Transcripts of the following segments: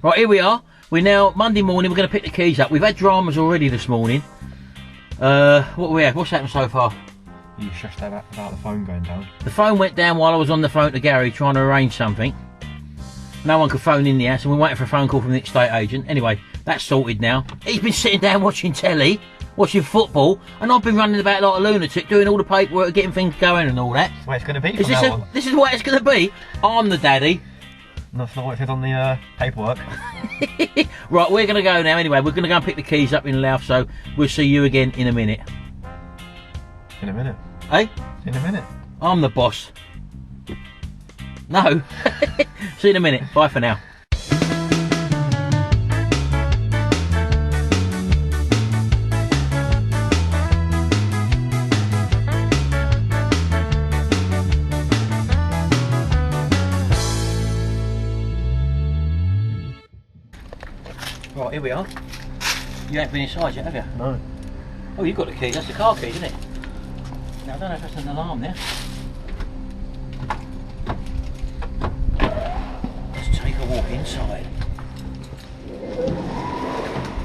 Right, here we are. We're now Monday morning. We're going to pick the keys up. We've had dramas already this morning. What we had? What's happened so far? You stressed out about the phone going down. The phone went down while I was on the phone to Gary trying to arrange something. No one could phone in the house, and we're waiting for a phone call from the estate agent. Anyway, that's sorted now. He's been sitting down watching telly, watching football, and I've been running about like a lunatic, doing all the paperwork, getting things going and all that. That's the way it's going to be. This is what it's going to be. I'm the daddy. That's not what it says on the paperwork. Right, we're going to go now anyway. We're going to go and pick the keys up in Louth, so we'll see you again in a minute. In a minute. Hey? In a minute. I'm the boss. No. See you in a minute. Bye for now. Right, here we are. You haven't been inside yet, have you? No. Oh, you've got the keys. That's the car keys, isn't it? Now, I don't know if that's an alarm there. Let's take a walk inside.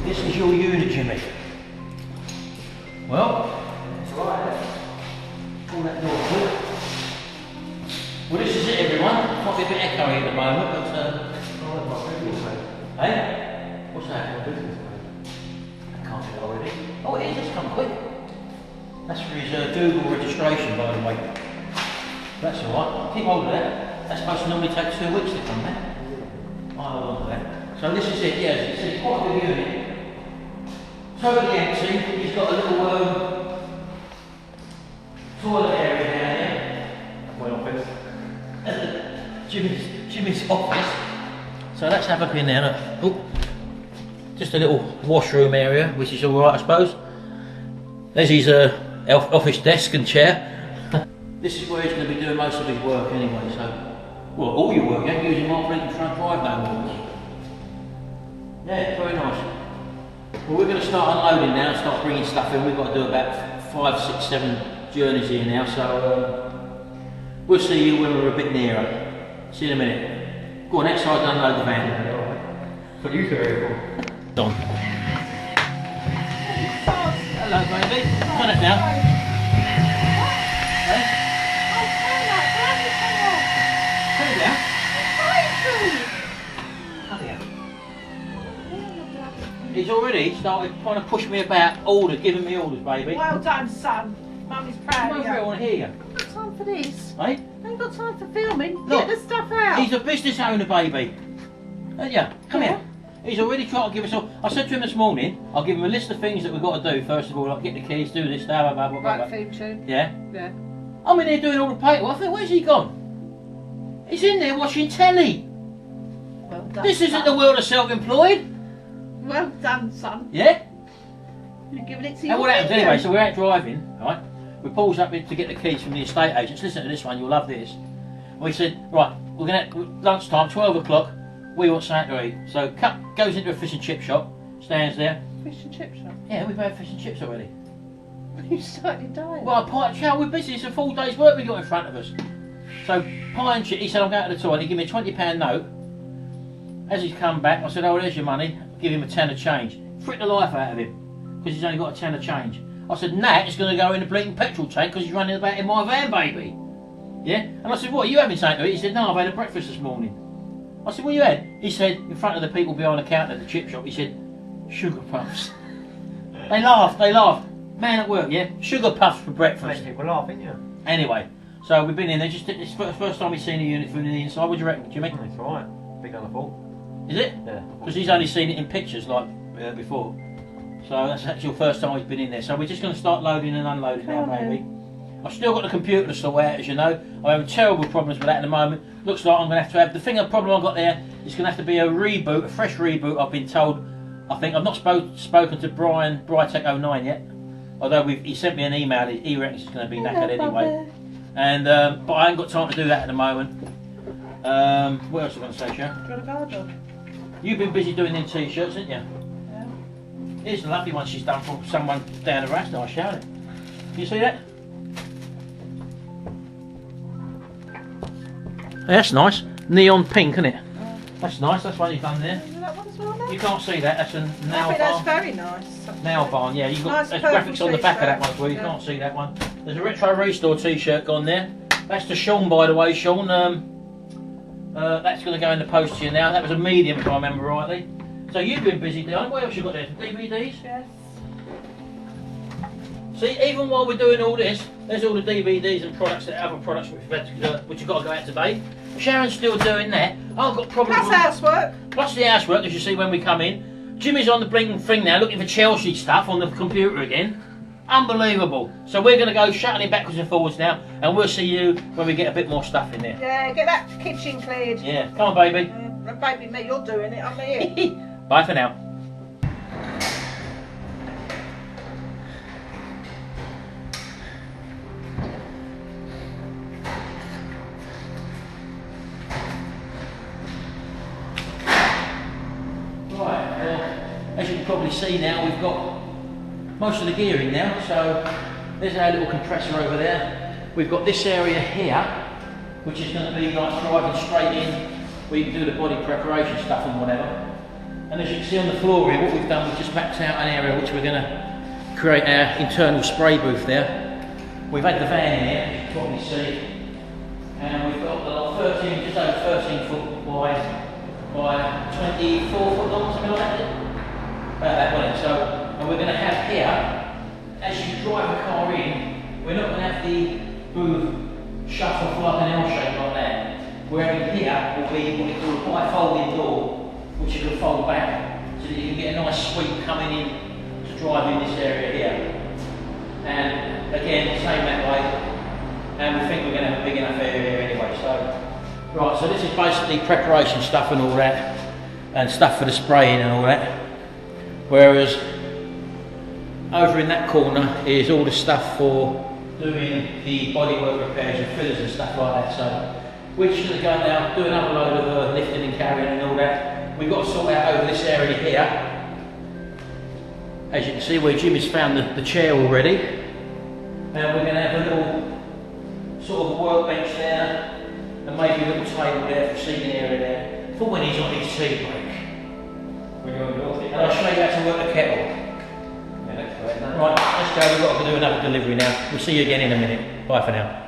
This is your unit, Jimmy. Well, it's right. Pull that door through. Well, this is it, everyone. Might be a bit echoey at the moment, but hey? What's that? I can't do it already. Oh, it is. It's come quick. That's for his Google registration, by the way. That's alright. Keep hold of that. That's supposed to normally take 2 weeks to come back. I'll hold on to that. So this is it, yes. It's quite a big unit. Totally empty. He's got a little toilet area down here. My office. Jimmy's office. So let's have a look in there. Oh, just a little washroom area, which is alright, I suppose. There's his office desk and chair. This is where he's going to be doing most of his work anyway, so... Well, all your work, you ain't using my fleet and front drive no more. Yeah, very nice. Well, we're going to start unloading now and start bringing stuff in. We've got to do about 5, 6, 7 journeys here now, so... we'll see you when we're a bit nearer. See you in a minute. Go on, outside and unload the van. But you could On. Hello, baby. Turn it down. Hey? Turn it down. He's already started trying to push me about giving me orders, baby. Well done, son. Mummy's proud of you. I want to hear you. I've got time for this. Hey? I ain't got time for filming. Look, get the stuff out. He's a business owner, baby. Haven't you? Come here. He's already trying to give us all. I said to him this morning, I'll give him a list of things that we've got to do. First of all, like get the keys, do this, blah, blah, blah, blah, blah. Right, theme tune. Yeah? Yeah. I'm in here doing all the paperwork. I think, where's he gone? He's in there watching telly. Well done, This isn't son. the world of self-employed. Well done, son. Yeah? You're giving it to And your what happens video. anyway, so we're out driving, right? We pulls up in to get the keys from the estate agents. Listen to this one, you'll love this. We said, right, we're going to, lunchtime, 12 o'clock, we want something to eat. So goes into a fish and chip shop, stands there. Fish and chip shop. Yeah, we've had fish and chips already. You started dying. Well, pie chow, we're busy, it's a full day's work we got in front of us. So, pie and chip, he said, I'm going to the toilet, he gave me a £20 note. As he's come back, I said, oh, there's your money. Give him a £10 change. Frick the life out of him, because he's only got a £10 change. I said, Nat is going to go in the bleeding petrol tank because he's running about in my van, baby. Yeah? And I said, what, are you having something to eat? He said, no, I've had a breakfast this morning. I said, what you had? He said, in front of the people behind the counter at the chip shop, he said, sugar puffs. They laughed. Man at work, yeah? Sugar puffs for breakfast. Makes people laugh, ain't you? Anyway, so we've been in there, just it's the first time we've seen a unit from the inside. What do you reckon, Jimmy? It's alright. Big on the ball. Is it? Yeah. Because he's only seen it in pictures like before. So that's actually the first time he's been in there. So we're just going to start loading and unloading now, baby. I've still got the computer to sort out, as you know. I'm having terrible problems with that at the moment. Looks like I'm going to have the problem I've got there is going to have to be a reboot, a fresh reboot. I've been told. I think I've not spoken to Brian Brytech09 yet. Although he sent me an email. He reckons it's going to be knackered anyway. And but I ain't got time to do that at the moment. What else am I going to say, Sharon? Do you want a guard on? You've been busy doing them t-shirts, haven't you? Yeah. Here's the lovely one she's done from someone down the road. Nice, showing it. Can you see that? That's nice. Neon pink, isn't it? That's nice, that's one you've done there. Is that one as well then? You can't see that, that's a I nail think that's bar. very nice. Nail barn, yeah, you've got Nice there's purple graphics on the back of that one as well, you t-shirt. can't see that one. There's a Retrorestore t-shirt gone there. That's to Sean, by the way, Sean. That's going to go in the post to you now. That was a medium, if I remember rightly. So you've been busy, Diane. What else you got there? Some DVDs? Yes. See, even while we're doing all this, there's all the DVDs and products, that other products which you've got to go out today. Sharon's still doing that. I've got problems. Plus housework. Plus the housework, as you see when we come in. Jimmy's on the blinking thing now, looking for Chelsea stuff on the computer again. Unbelievable. So we're going to go shutting him backwards and forwards now, and we'll see you when we get a bit more stuff in there. Yeah, get that kitchen cleared. Yeah, come on, baby. Baby me, you're doing it, I'm here. Bye for now. Right, as you can probably see now, we've got most of the gearing now, so there's our little compressor over there. We've got this area here, which is going to be like driving straight in, where you can do the body preparation stuff and whatever. And as you can see on the floor here, what we've done, we've just mapped out an area which we're going to create our internal spray booth there. We've had the van in here, as you can probably see, and we've got the 13, just over 13 foot wide by 24 foot long, something like that. About that, wasn't it? So, and we're going to have here, as you drive the car in, we're not going to have the booth shut off like an L shape like that. Where in here will be what we call a bi-folding door, which you can fold back, so that you can get a nice sweep coming in to drive in this area here. And again, same that way. And we think we're going to have a big enough area here anyway. So, right, so this is basically preparation stuff and all that, and stuff for the spraying and all that. Whereas over in that corner is all the stuff for doing the bodywork repairs and fillers and stuff like that. So we're just going to go now, do another load of lifting and carrying and all that. We've got to sort out over this area here. As you can see, where Jimmy's found the chair already. And we're going to have a little sort of workbench there, and maybe a little table there for seating area there, for when he's on his tea break. And I'll show you how to work the kettle. Right, let's go, we've got to do another delivery now. We'll see you again in a minute. Bye for now.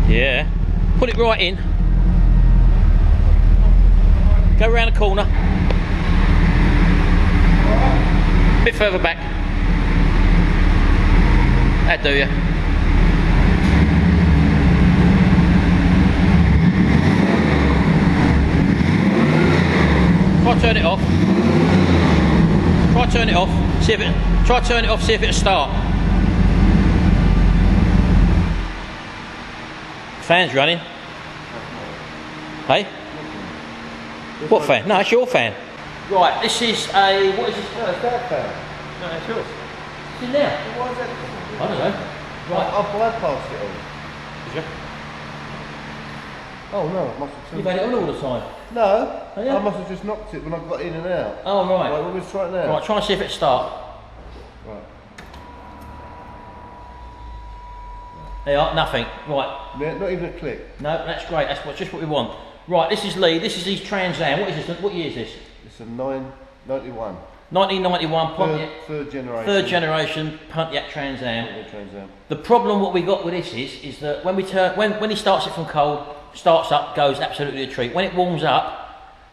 Yeah. Put it right in. Go around the corner. Bit further back. That'd do you. Try turn it off. Try turn it off. See if it. Try turn it off. See if it'll start. Fan's running. Hey? What fan? No, it's your fan. Right, this is a... What is this? No, it's that fan. No, it's yours. It's in there. Why is that? I don't know. Right. I've bypassed it all. Did you? Oh no, I must have... You've had it on all the time. No, Oh, yeah? I must have just knocked it when I got in and out. Oh, right. Right, well, let's try it now. Right, try and see if it starts. Right. There you are, nothing. Right. Yeah, not even a click. No, that's great. That's just what we want. Right, this is Lee. This is his Trans Am. What is this? What year is this? It's a 991. 1991 Pontiac. Third generation. Third generation Pontiac Trans Am. Pontiac Trans Am. The problem what we got with this is that when we turn when he starts it from cold, starts up, goes absolutely a treat. When it warms up,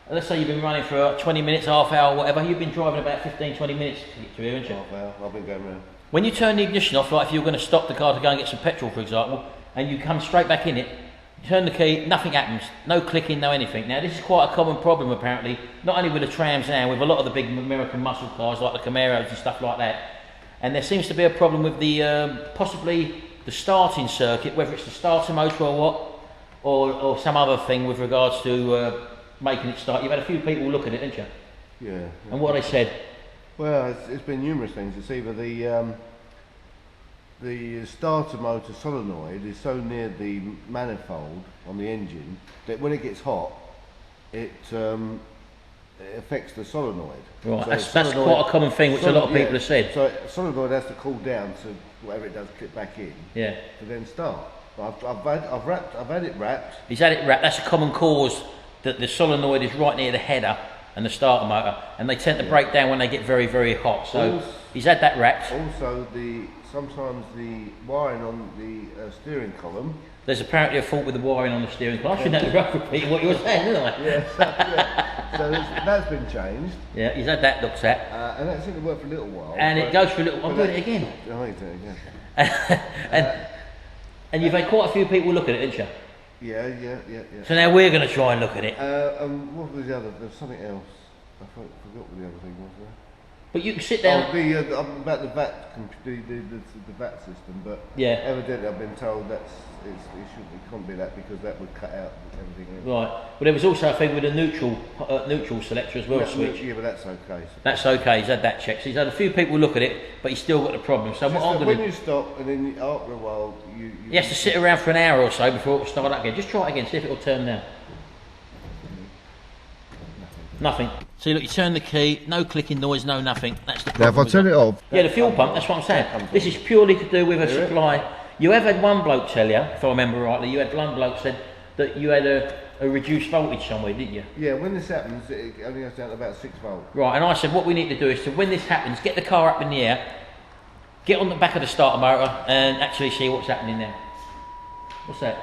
let's say you've been running for 20 minutes, half hour, whatever, you've been driving about 15-20 minutes to get to here, haven't you? Half hour, I've been going round. When you turn the ignition off, like if you're going to stop the car to go and get some petrol, for example, and you come straight back in it, you turn the key, nothing happens, no clicking, no anything. Now this is quite a common problem apparently, not only with the Trans Am, with a lot of the big American muscle cars like the Camaros and stuff like that. And there seems to be a problem with the possibly the starting circuit, whether it's the starter motor or what, or some other thing with regards to making it start. You've had a few people look at it, haven't you? Yeah. And what they said? Well, it's been numerous things. It's either the starter motor solenoid is so near the manifold on the engine that when it gets hot, it affects the solenoid. Right, So that's solenoid- quite a common thing, which a lot of people have said. So solenoid has to cool down to whatever it does, clip back in Yeah. to then start. But I've had it wrapped. He's had it wrapped. That's a common cause, that the solenoid is right near the header and the starter motor, and they tend to break down when they get very, very hot. So Also- he's had that wrapped. Also, sometimes the wiring on the steering column. There's apparently a fault with the wiring on the steering column. I shouldn't have to repeat what you were saying, didn't I? Yeah, so that's been changed. Yeah, he's had that looked at. And that seemed to work for a little while. And it goes for a little... I'm doing it again. Oh, you do it again. And you've had quite a few people look at it, haven't you? Yeah. So now we're going to try and look at it. What was the other? There's something else. I forgot what the other thing was there. But you can sit down... About the VAT, the VAT system, but Yeah. evidently I've been told it can't be that because that would cut out everything else. Right. But there was also a thing with a neutral selector as well, switch. Yeah, but that's okay. So That's okay, he's had that checked. So he's had a few people look at it, but he's still got the problem. So what I'm going when to... you stop and then after a while you He has to sit around for an hour or so before it will start up again. Just try it again, see if it will turn now. Nothing. See, look, you turn the key, no clicking noise, no nothing. That's the Now problem. if I turn it off. Yeah, the fuel pump, that's what I'm saying. This is purely to do with a supply. You have had one bloke tell you, if I remember rightly, you had one bloke said that you had a reduced voltage somewhere, didn't you? Yeah, when this happens, it only goes down to about 6 volts. Right, and I said what we need to do is to, when this happens, get the car up in the air, get on the back of the starter motor and actually see what's happening now. What's that?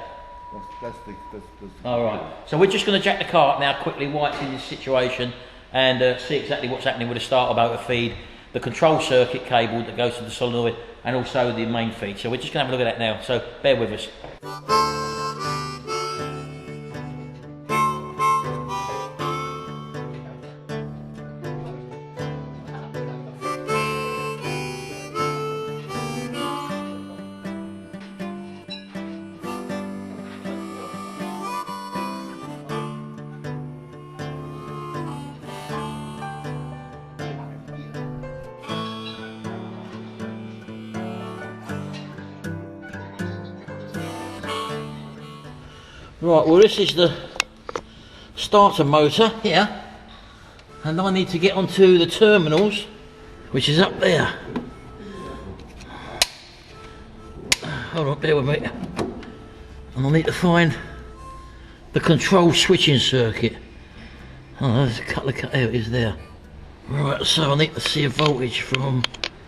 That's All right. So we're just going to jack the car up now quickly while it's in this situation and see exactly what's happening with the starter motor feed, the control circuit cable that goes to the solenoid, and also the main feed. So we're just going to have a look at that now. So bear with us. Right, well this is the starter motor here, and I need to get onto the terminals, which is up there. Hold on, bear with me. And I need to find the control switching circuit. Oh, there's a couple of there it is there. Right, so I need to see a voltage from...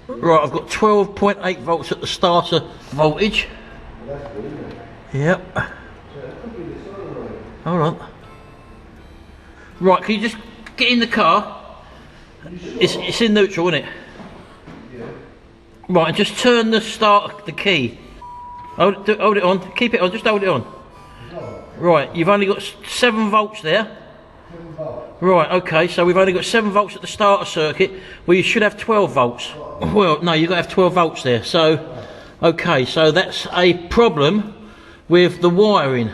Right, I've got 12.8 volts at the starter voltage. Yep. Hold on. Right, can you just get in the car? It's in neutral, isn't it? Yeah. Right, and just turn the key. Hold it on. Keep it on. Just hold it on. Right, you've only got 7 volts there. 7 volts. Right, okay, so we've only got 7 volts at the starter circuit. Well, you should have 12 volts. Well, no, you've got to have 12 volts there. So, okay, so that's a problem with the wiring.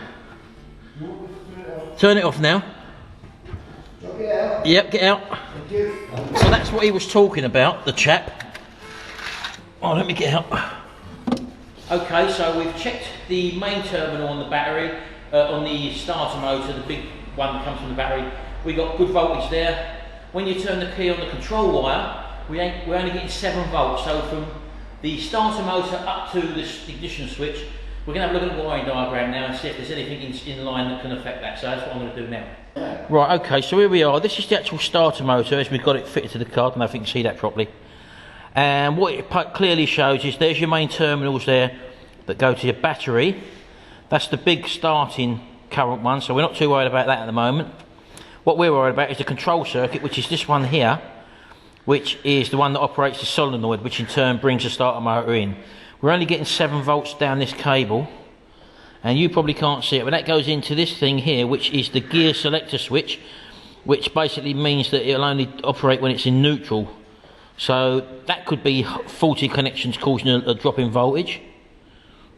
Turn it off now. Yep, get out. So that's what he was talking about, the chap. Oh, let me get out. Okay, so we've checked the main terminal on the battery, on the starter motor, the big one that comes from the battery. We got good voltage there. When you turn the key on the control wire, we're only getting 7 volts. So from the starter motor up to this ignition switch, we're going to have a look at the wiring diagram now and see if there's anything in line that can affect that. So that's what I'm going to do now. Right, okay, so here we are. This is the actual starter motor as we've got it fitted to the car. I don't know if you can see that properly. And what it clearly shows is there's your main terminals there that go to your battery. That's the big starting current one, so we're not too worried about that at the moment. What we're worried about is the control circuit, which is this one here, which is the one that operates the solenoid, which in turn brings the starter motor in. We're only getting 7 volts down this cable, and you probably can't see it, but that goes into this thing here, which is the gear selector switch, which basically means that it'll only operate when it's in neutral. So that could be faulty connections causing a drop in voltage,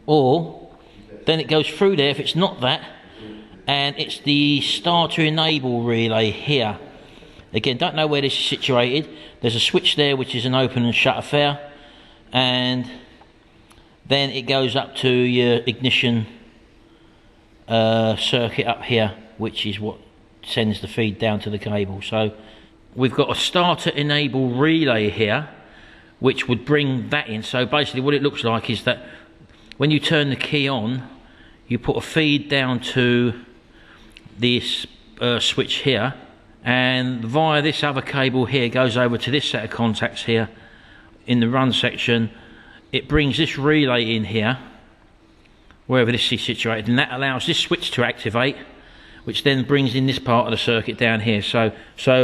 or then it goes through there if it's not that, and it's the starter enable relay here. Again, don't know where this is situated. There's a switch there which is an open and shut affair, and then it goes up to your ignition circuit up here, which is what sends the feed down to the cable. So we've got a starter enable relay here, which would bring that in. So basically what it looks like is that when you turn the key on, you put a feed down to this switch here, and via this other cable here goes over to this set of contacts here in the run section. It brings this relay in here, wherever this is situated, and that allows this switch to activate, which then brings in this part of the circuit down here. So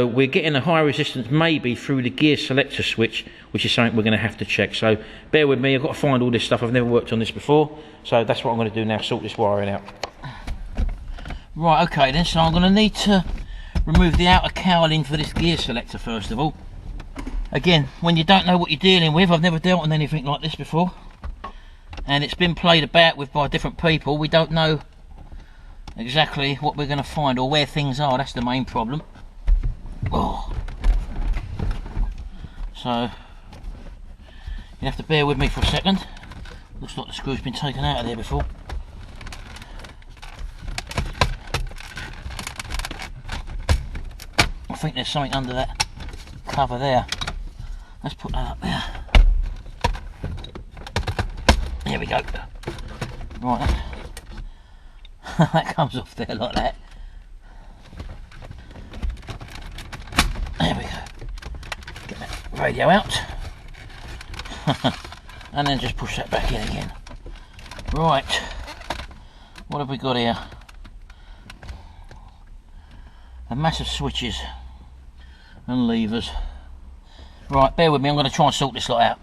we're getting a high resistance maybe through the gear selector switch, which is something we're going to have to check. So bear with me, I've got to find all this stuff. I've never worked on this before, so that's what I'm going to do now, sort this wiring out. Right, okay then, so I'm going to need to remove the outer cowling for this gear selector first of all. Again, when you don't know what you're dealing with, I've never dealt with anything like this before, and it's been played about with by different people. We don't know exactly what we're going to find or where things are. That's the main problem. Oh. So you have to bear with me for a second. Looks like the screw's been taken out of there before. I think there's something under that cover there. Let's put that up there. There we go. Right. That comes off there like that. There we go. Get that radio out. And then just push that back in again. Right. What have we got here? A mass of switches and levers. Right, bear with me, I'm going to try and sort this lot out.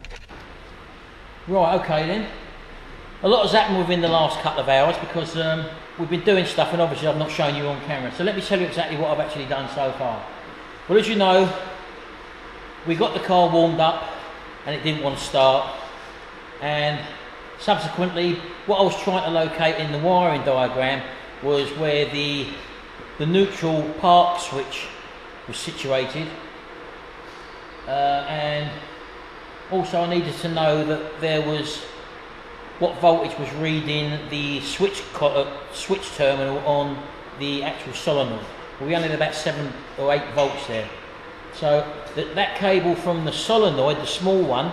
Right, okay then. A lot has happened within the last couple of hours because we've been doing stuff and obviously I've not shown you on camera. So let me tell you exactly what I've actually done so far. Well, as you know, we got the car warmed up and it didn't want to start. And subsequently, what I was trying to locate in the wiring diagram was where the neutral park switch was situated. And also I needed to know that there was what voltage was reading the switch terminal on the actual solenoid. We only had about 7 or 8 volts there. So that cable from the solenoid, the small one,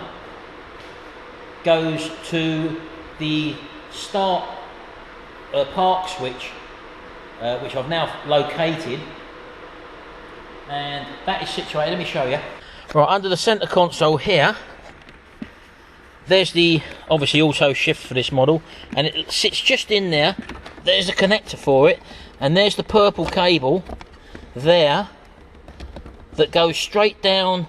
goes to the start park switch, which I've now located, and that is situated, let me show you. Right, under the centre console here, there's the obviously auto shift for this model, and it sits just in there. There's a connector for it, and there's the purple cable there that goes straight down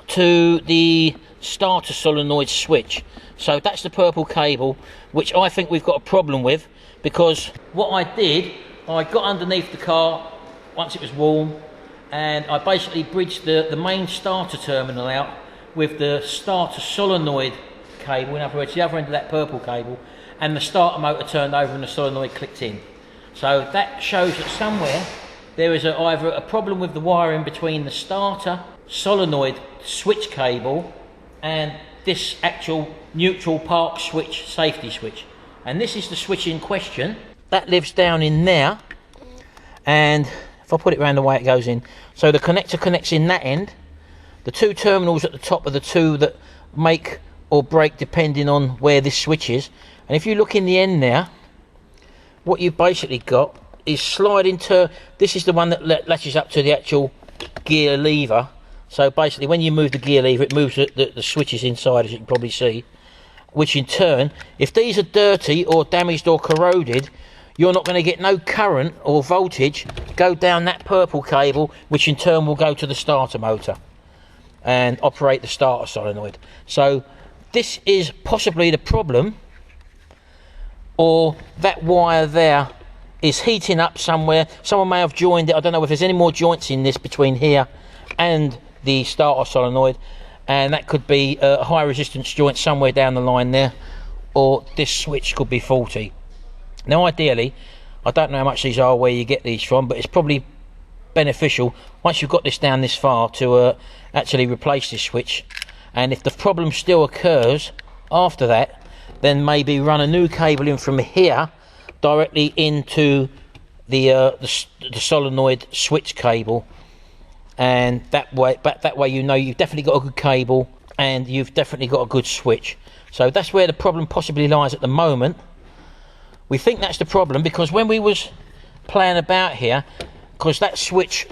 to the starter solenoid switch. So that's the purple cable, which I think we've got a problem with, because what I did, I got underneath the car once it was warm, and I basically bridged the main starter terminal out with the starter solenoid cable, in other words the other end of that purple cable, and the starter motor turned over and the solenoid clicked in. So that shows that somewhere there is either a problem with the wiring between the starter solenoid switch cable and this actual neutral park switch safety switch. And this is the switch in question. That lives down in there, and if I put it around the way it goes in, so the connector connects in that end. The 2 terminals at the top are the 2 that make or break depending on where this switch is. And if you look in the end there, what you've basically got is sliding to, this is the one that latches up to the actual gear lever. So basically when you move the gear lever, it moves the switches inside, as you can probably see, which in turn, if these are dirty or damaged or corroded, you're not going to get no current or voltage go down that purple cable, which in turn will go to the starter motor and operate the starter solenoid. So this is possibly the problem, or that wire there is heating up somewhere. Someone may have joined it. I don't know if there's any more joints in this between here and the starter solenoid, and that could be a high resistance joint somewhere down the line there, or this switch could be faulty. Now ideally, I don't know how much these are, where you get these from, but it's probably beneficial once you've got this down this far to actually replace this switch. And if the problem still occurs after that, then maybe run a new cable in from here directly into the solenoid switch cable, and that way you know you've definitely got a good cable and you've definitely got a good switch. So that's where the problem possibly lies at the moment. We think that's the problem because when we was playing about here, because that switch,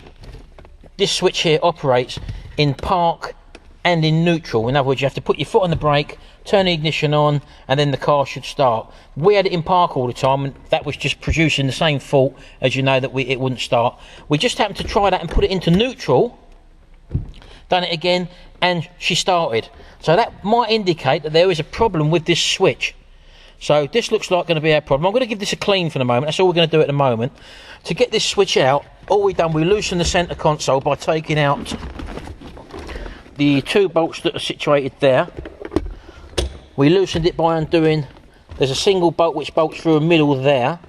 this switch here operates in park and in neutral. In other words, you have to put your foot on the brake, turn the ignition on, and then the car should start. We had it in park all the time, and that was just producing the same fault as, you know, that it wouldn't start. We just happened to try that and put it into neutral, done it again, and she started. So that might indicate that there is a problem with this switch. So this looks like going to be our problem. I'm going to give this a clean for the moment. That's all we're going to do at the moment. To get this switch out, all we've done, we loosened the centre console by taking out the 2 bolts that are situated there. We loosened it by undoing, there's a single bolt which bolts through a middle there,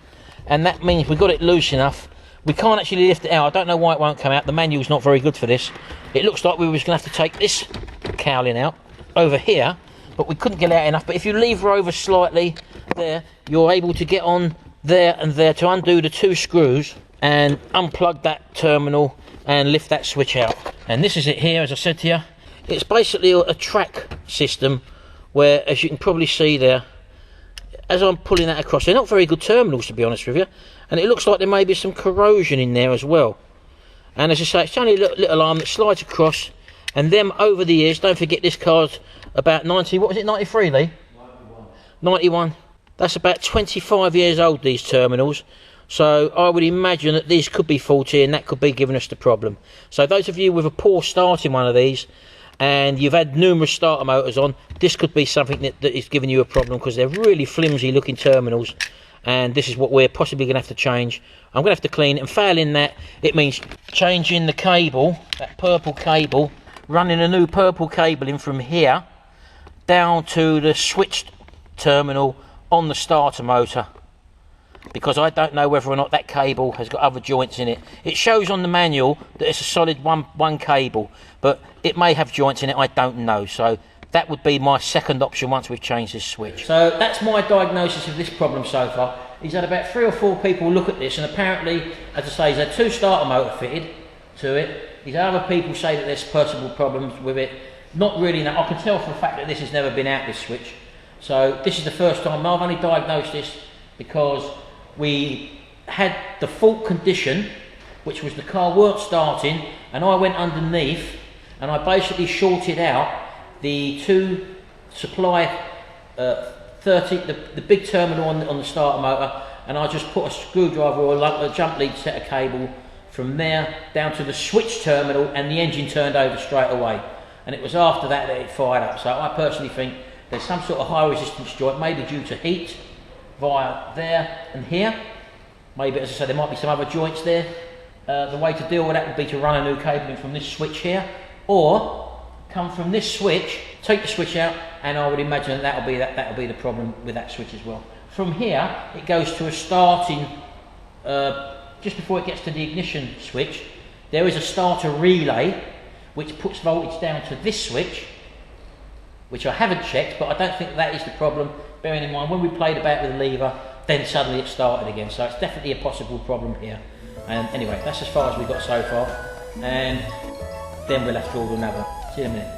and that means we got it loose enough. We can't actually lift it out. I don't know why it won't come out. The manual's not very good for this. It looks like we was going to have to take this cowling out over here, but we couldn't get out enough. But if you lever over slightly there, you're able to get on there and there to undo the 2 screws and unplug that terminal and lift that switch out. And this is it here, as I said to you. It's basically a track system where, as you can probably see there, as I'm pulling that across, they're not very good terminals, to be honest with you, and it looks like there may be some corrosion in there as well. And as I say, it's only a little arm that slides across, and them over the years, don't forget this car's about 90, what was it, 93, Lee? 91. That's about 25 years old, these terminals. So I would imagine that these could be faulty, and that could be giving us the problem. So those of you with a poor start in one of these, and you've had numerous starter motors on, this could be something that is giving you a problem, because they're really flimsy looking terminals, and this is what we're possibly going to have to change. I'm going to have to clean it, and failing that, it means changing the cable, that purple cable, running a new purple cable in from here down to the switched terminal on the starter motor, because I don't know whether or not that cable has got other joints in it. It shows on the manual that it's a solid one cable, but it may have joints in it, I don't know. So that would be my second option once we've changed this switch. So that's my diagnosis of this problem so far. He's had about 3 or 4 people look at this, and apparently, as I say, he's had 2 starter motor fitted to it. He's had other people say that there's possible problems with it. Not really, no. I can tell for a fact that this has never been out, this switch. So this is the first time. I've only diagnosed this because we had the fault condition, which was the car weren't starting, and I went underneath and I basically shorted out the 2 supply 30, the big terminal on the starter motor, and I just put a screwdriver or a jump lead set of cable from there down to the switch terminal, and the engine turned over straight away. And it was after that that it fired up. So I personally think there's some sort of high resistance joint, maybe due to heat, via there and here. Maybe, as I said, there might be some other joints there. The way to deal with that would be to run a new cable in from this switch here, or come from this switch, take the switch out, and I would imagine that'll be the problem with that switch as well. From here, it goes to a starting, just before it gets to the ignition switch, there is a starter relay which puts voltage down to this switch, which I haven't checked, but I don't think that is the problem. Bearing in mind, when we played about with the lever, then suddenly it started again. So it's definitely a possible problem here. And anyway, that's as far as we got so far. And then we'll have to order another. See you in a minute.